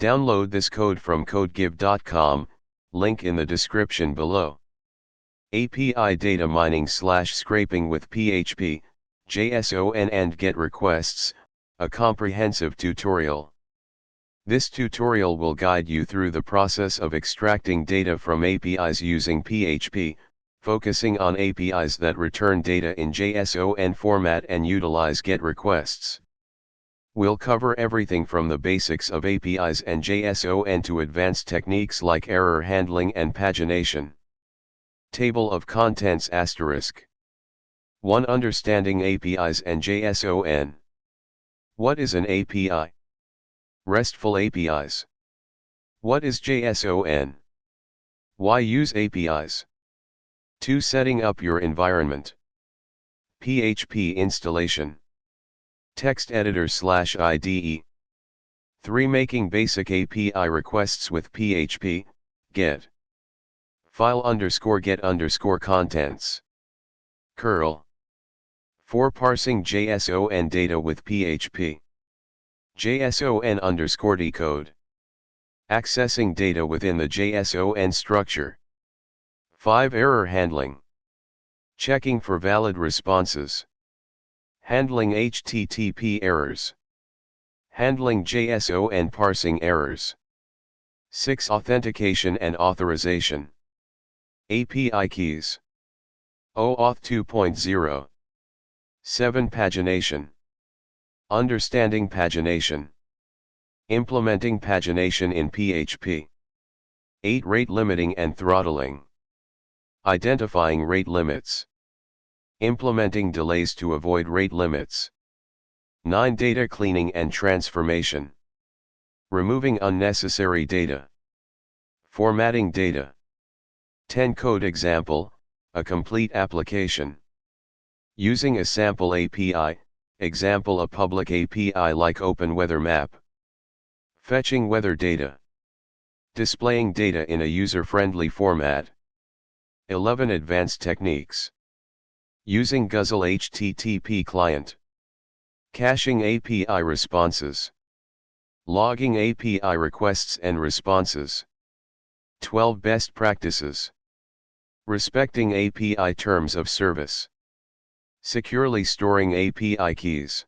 Download this code from codegive.com, link in the description below. API data mining/scraping with PHP, JSON and GET requests, a comprehensive tutorial. This tutorial will guide you through the process of extracting data from APIs using PHP, focusing on APIs that return data in JSON format and utilize GET requests. We'll cover everything from the basics of APIs and JSON to advanced techniques like error handling and pagination. Table of Contents *. 1. Understanding APIs and JSON. What is an API? RESTful APIs. What is JSON? Why use APIs? 2. Setting up your environment. PHP installation. Text editor/IDE. 3. Making basic API requests with PHP, GET. File_get_contents. curl. 4. Parsing JSON data with PHP. JSON_decode. Accessing data within the JSON structure. 5. Error handling. Checking for valid responses. Handling HTTP errors. Handling JSON parsing errors. 6. Authentication and authorization. API keys. OAuth 2.0. 7. Pagination. Understanding pagination. Implementing pagination in PHP. 8. Rate limiting and throttling. Identifying rate limits. Implementing delays to avoid rate limits. 9. Data cleaning and transformation. Removing unnecessary data. Formatting data. 10. Code example, a complete application. Using a sample API, example a public API like OpenWeatherMap. Fetching weather data. Displaying data in a user-friendly format. 11. Advanced techniques. Using Guzzle HTTP client. Caching API responses. Logging API requests and responses. 12. Best practices. Respecting API terms of service. Securely storing API keys.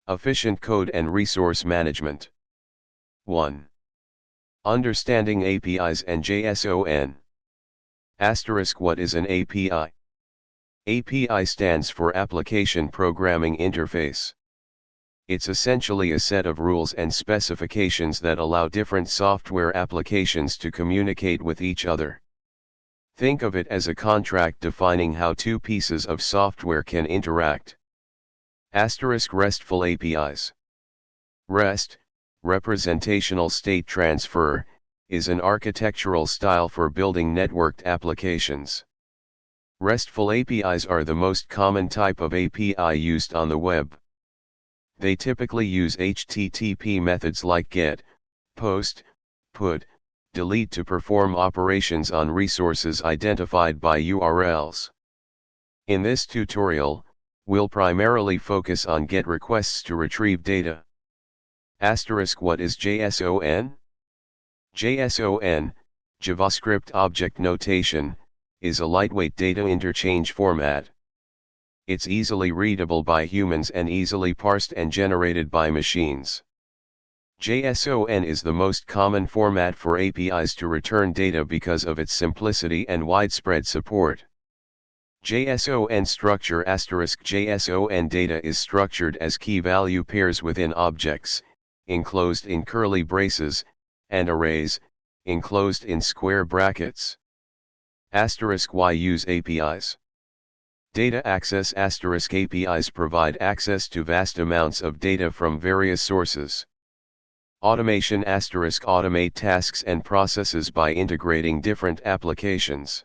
Efficient code and resource management. 1. Understanding APIs and JSON. *. What is an API? API stands for Application Programming Interface. It's essentially a set of rules and specifications that allow different software applications to communicate with each other. Think of it as a contract defining how two pieces of software can interact. * RESTful APIs. REST, representational state transfer, is an architectural style for building networked applications. RESTful APIs are the most common type of API used on the web. They typically use HTTP methods like GET, POST, PUT, DELETE to perform operations on resources identified by URLs. In this tutorial, we'll primarily focus on GET requests to retrieve data. * What is JSON? JSON, JavaScript Object Notation, is a lightweight data interchange format. It's easily readable by humans and easily parsed and generated by machines. JSON is the most common format for APIs to return data because of its simplicity and widespread support. JSON structure *. JSON data is structured as key-value pairs within objects, enclosed in curly braces, and arrays, enclosed in square brackets. * Why use APIs? Data access * APIs provide access to vast amounts of data from various sources. Automation * automate tasks and processes by integrating different applications.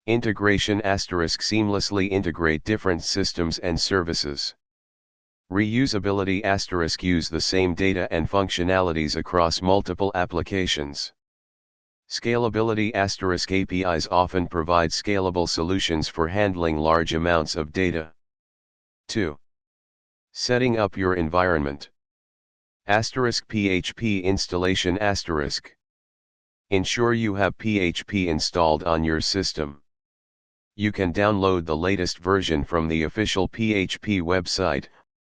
Integration * seamlessly integrate different systems and services. Reusability * use the same data and functionalities across multiple applications. Scalability * APIs often provide scalable solutions for handling large amounts of data. 2. Setting up your environment. Asterisk PHP installation asterisk. Ensure you have PHP installed on your system. You can download the latest version from the official PHP website,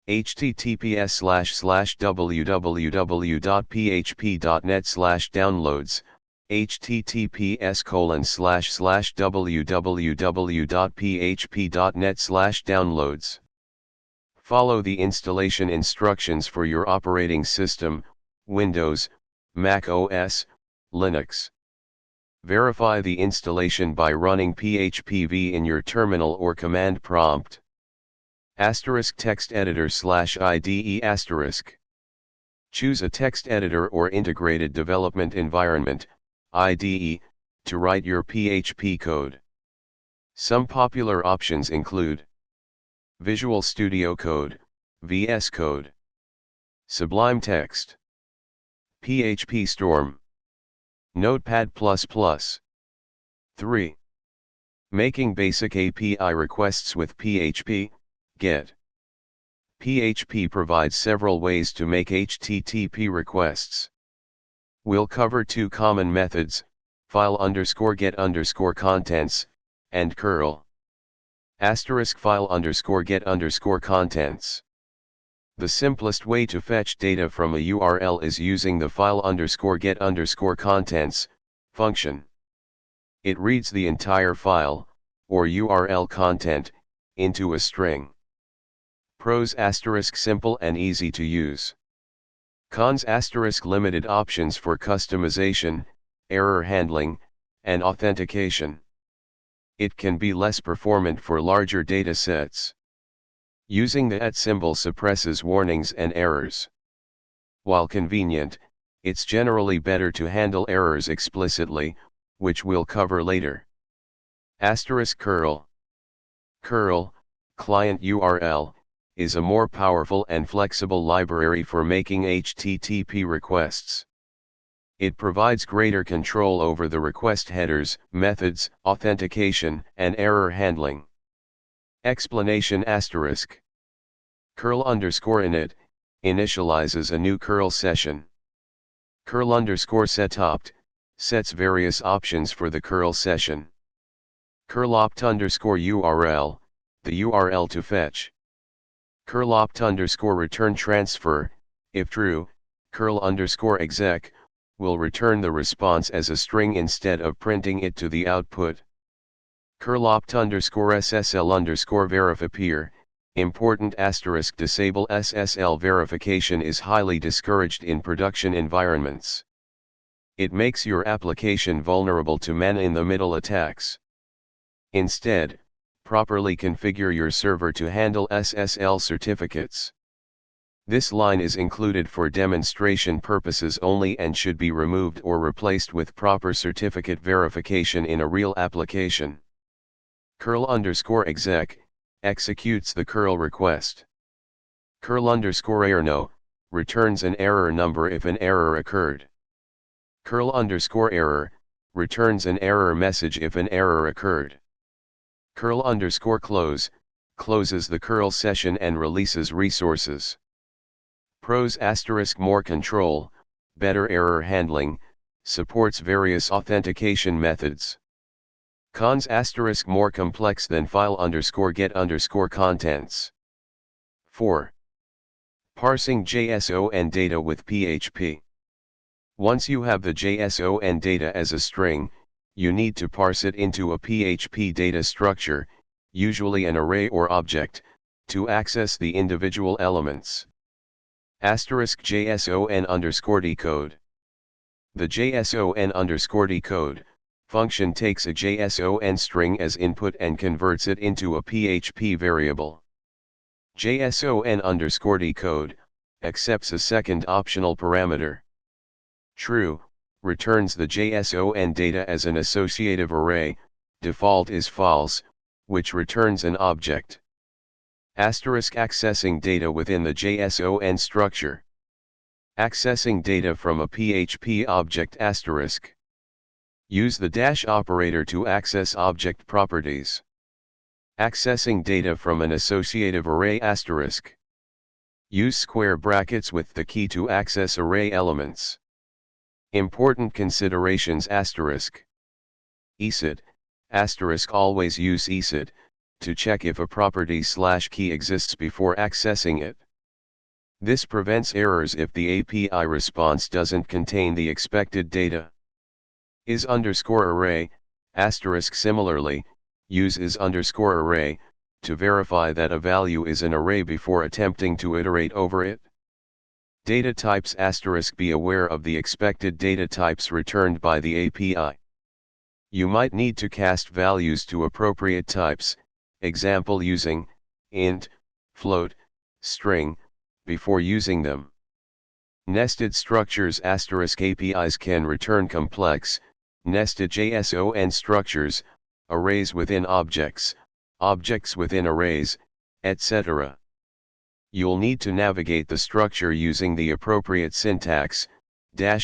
https://www.php.net/downloads, https://www.php.net/downloads. Follow the installation instructions for your operating system, Windows, Mac OS, Linux. Verify the installation by running phpv in your terminal or command prompt. Asterisk text editor /IDE asterisk. Choose a text editor or integrated development environment, IDE, to write your PHP code. Some popular options include Visual Studio Code, VS Code, Sublime Text, PHP Storm, Notepad++. 3. Making basic API requests with PHP, GET. PHP provides several ways to make HTTP requests. We'll cover two common methods, file_get_contents, and curl. *file_get_contents. The simplest way to fetch data from a URL is using the file_get_contents function. It reads the entire file, or URL content, into a string. Pros: simple and easy to use. Cons: limited options for customization, error handling, and authentication. It can be less performant for larger data sets. Using the @ symbol suppresses warnings and errors. While convenient, it's generally better to handle errors explicitly, which we'll cover later. *curl. Curl, client URL, is a more powerful and flexible library for making HTTP requests. It provides greater control over the request headers, methods, authentication, and error handling. Explanation *. Curl_init initializes a new curl session. Curl_setopt sets various options for the curl session. Curl_opt_URL, the URL to fetch. Curl_return transfer, if true, curl_exec, will return the response as a string instead of printing it to the output. Curl_SSL_verifappear, important * disable SSL verification is highly discouraged in production environments. It makes your application vulnerable to man-in-the-middle attacks. Instead, properly configure your server to handle SSL certificates. This line is included for demonstration purposes only and should be removed or replaced with proper certificate verification in a real application. Curl_exec executes the curl request. Curl_error returns an error number if an error occurred. Curl_error returns an error message if an error occurred. Curl_close closes the curl session and releases resources. Pros: more control, better error handling, supports various authentication methods. Cons: more complex than file_get_contents. 4. Parsing JSON data with PHP. Once you have the JSON data as a string, you need to parse it into a PHP data structure, usually an array or object, to access the individual elements. *JSON_decode. The JSON_decode function takes a JSON string as input and converts it into a PHP variable. JSON_decode accepts a second optional parameter. True returns the JSON data as an associative array, default is false, which returns an object. Accessing data within the JSON structure. Accessing data from a PHP object *. Use the dash operator to access object properties. Accessing data from an associative array *. Use square brackets with the key to access array elements. Important considerations asterisk. ESET, asterisk always use ESET, to check if a property / key exists before accessing it. This prevents errors if the API response doesn't contain the expected data. Is_array, asterisk similarly, use is_array, to verify that a value is an array before attempting to iterate over it. Data types asterisk be aware of the expected data types returned by the API. You might need to cast values to appropriate types, example using int, float, string, before using them. Nested structures asterisk APIs can return complex, nested JSON structures, arrays within objects, objects within arrays, etc. You'll need to navigate the structure using the appropriate syntax,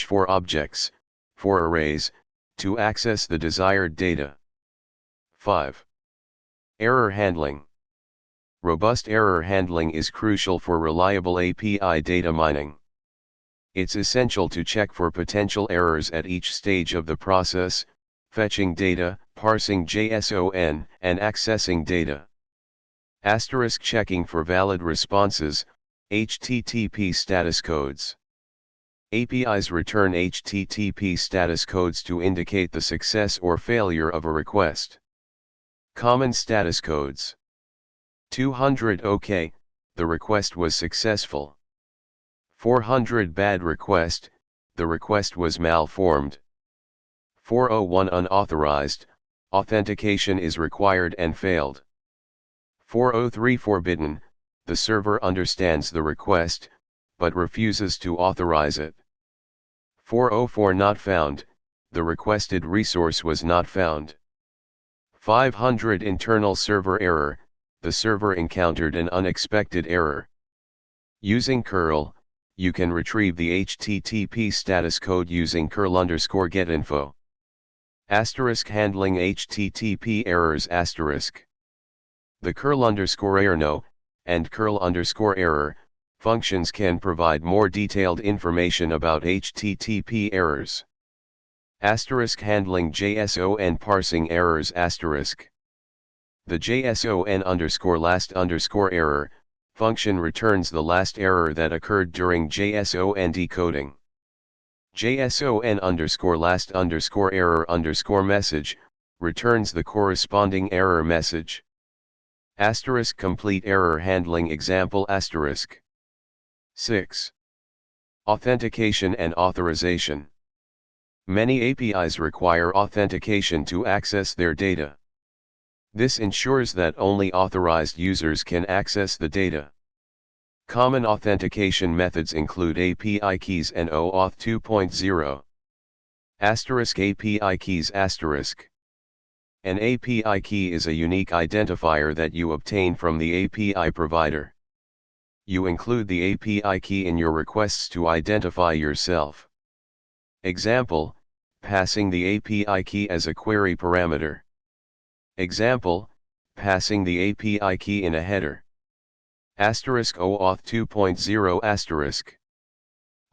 for objects, for arrays, to access the desired data. 5. Error handling. Robust error handling is crucial for reliable API data mining. It's essential to check for potential errors at each stage of the process, fetching data, parsing JSON, and accessing data. Asterisk checking for valid responses, HTTP status codes. APIs return HTTP status codes to indicate the success or failure of a request. Common status codes. 200 OK, the request was successful. 400 bad request, the request was malformed. 401 unauthorized, authentication is required and failed. 403 forbidden, the server understands the request, but refuses to authorize it. 404 not found, the requested resource was not found. 500 internal server error, the server encountered an unexpected error. Using curl, you can retrieve the HTTP status code using curl_getinfo. Asterisk handling HTTP errors asterisk. The curl_error and curl_error functions can provide more detailed information about HTTP errors. Asterisk handling JSON parsing errors asterisk. The JSON_last_error function returns the last error that occurred during JSON decoding. JSON_last_error_message returns the corresponding error message. Asterisk complete error handling example asterisk. 6. Authentication and authorization. Many APIs require authentication to access their data. This ensures that only authorized users can access the data. Common authentication methods include API keys and OAuth 2.0. Asterisk API keys asterisk. An API key is a unique identifier that you obtain from the API provider. You include the API key in your requests to identify yourself. Example, passing the API key as a query parameter. Example, passing the API key in a header. Asterisk OAuth 2.0 asterisk.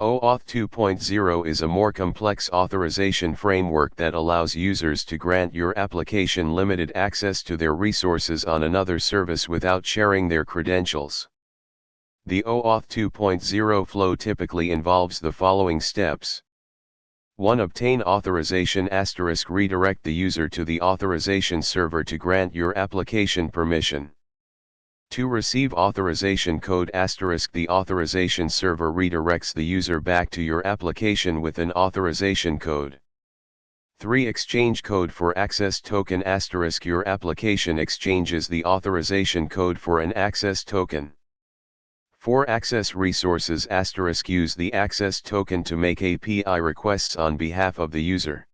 OAuth 2.0 is a more complex authorization framework that allows users to grant your application limited access to their resources on another service without sharing their credentials. The OAuth 2.0 flow typically involves the following steps. 1. Obtain authorization *, redirect the user to the authorization server to grant your application permission. 2. Receive authorization code *, the authorization server redirects the user back to your application with an authorization code. 3. Exchange code for access token *, your application exchanges the authorization code for an access token. 4. Access resources * use the access token to make API requests on behalf of the user.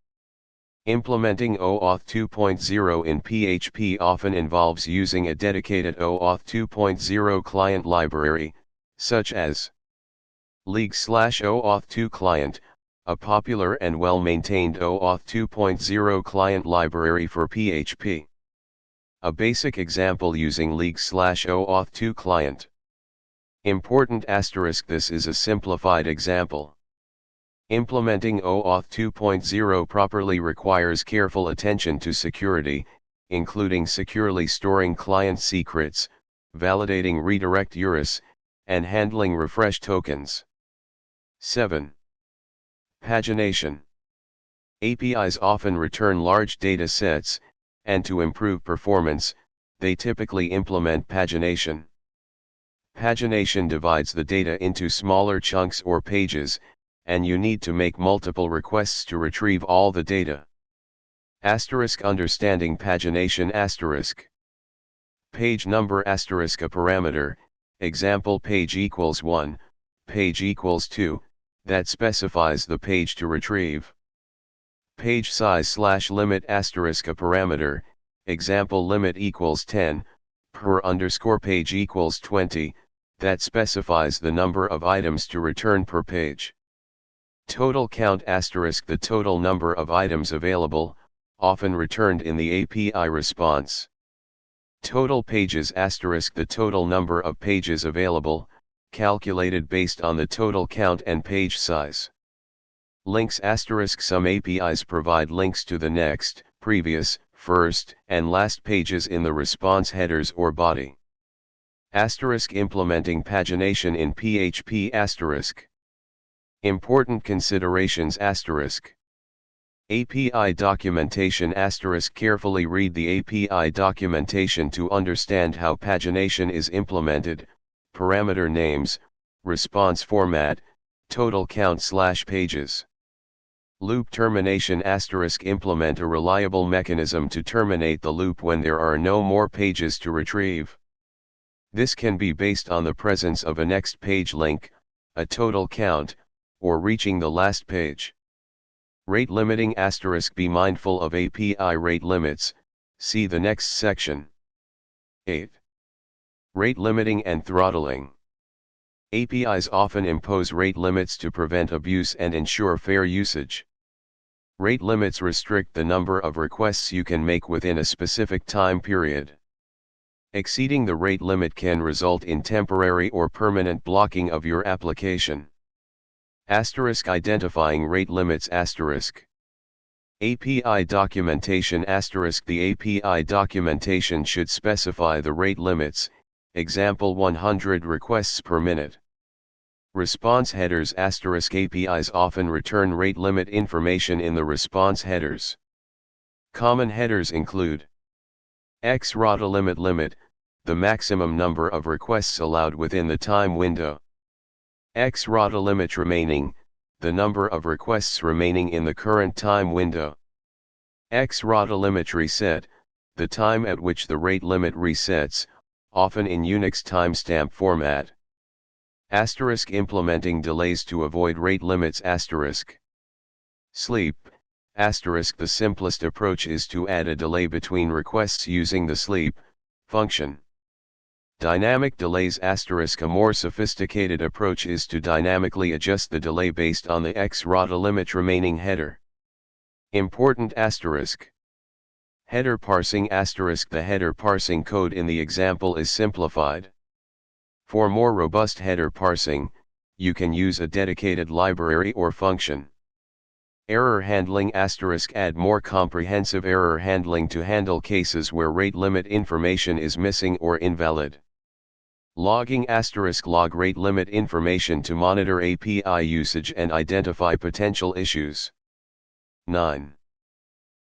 Implementing OAuth 2.0 in PHP often involves using a dedicated OAuth 2.0 client library, such as League/OAuth 2 client, a popular and well-maintained OAuth 2.0 client library for PHP. A basic example using League/OAuth 2 client. Important asterisk. This is a simplified example. Implementing OAuth 2.0 properly requires careful attention to security, including securely storing client secrets, validating redirect URIs, and handling refresh tokens. 7. Pagination. APIs often return large data sets, and to improve performance, they typically implement pagination. Pagination divides the data into smaller chunks or pages, and you need to make multiple requests to retrieve all the data. Understanding pagination. Page number a parameter, example page equals 1, page equals 2, that specifies the page to retrieve. Page size /limit a parameter, example limit equals 10, page equals 20, that specifies the number of items to return per page. Total count the total number of items available, often returned in the API response. Total pages the total number of pages available, calculated based on the total count and page size. Links some APIs provide links to the next, previous, first, and last pages in the response headers or body. Implementing pagination in PHP Important considerations API documentation carefully read the API documentation to understand how pagination is implemented, parameter names, response format, total count /pages. Loop termination implement a reliable mechanism to terminate the loop when there are no more pages to retrieve. This can be based on the presence of a next page link, a total count, or reaching the last page. Rate limiting be mindful of API rate limits, see the next section. 8. Rate limiting and throttling. APIs often impose rate limits to prevent abuse and ensure fair usage. Rate limits restrict the number of requests you can make within a specific time period. Exceeding the rate limit can result in temporary or permanent blocking of your application. Identifying rate limits API documentation The API documentation should specify the rate limits, example 100 requests per minute. Response headers APIs often return rate limit information in the response headers. Common headers include XROTA limit, the maximum number of requests allowed within the time window. XROTA limit remaining, the number of requests remaining in the current time window. XROTA limit reset, the time at which the rate limit resets, often in Unix timestamp format. Implementing delays to avoid rate limits Sleep, the simplest approach is to add a delay between requests using the sleep function. Dynamic delays A more sophisticated approach is to dynamically adjust the delay based on the XROTA limit remaining header. Important Header parsing The header parsing code in the example is simplified. For more robust header parsing, you can use a dedicated library or function. Error handling add more comprehensive error handling to handle cases where rate limit information is missing or invalid. Logging log rate limit information to monitor API usage and identify potential issues. 9.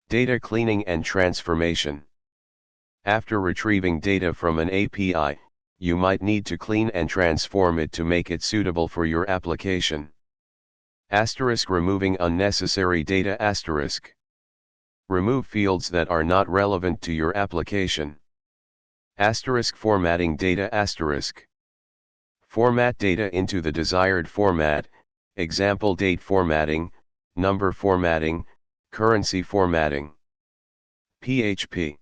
Data cleaning and transformation. After retrieving data from an API, you might need to clean and transform it to make it suitable for your application. Removing unnecessary data Remove fields that are not relevant to your application. Formatting data Format data into the desired format, example date formatting, number formatting, currency formatting. PHP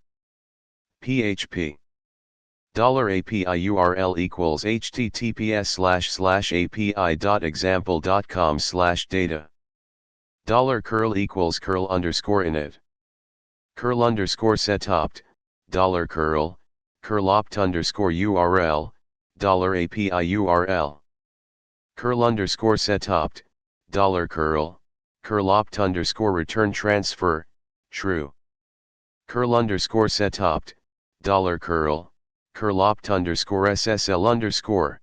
$API URL equals https://api.example.com/data. $curl equals curl_init. Curl_setopt, $curl, curlopt_URL, $API URL. Curl underscore setopt, $curl, curl_opt underscore return transfer, true. Curl underscore setopt, $curl, curl_opt underscore SSL underscore.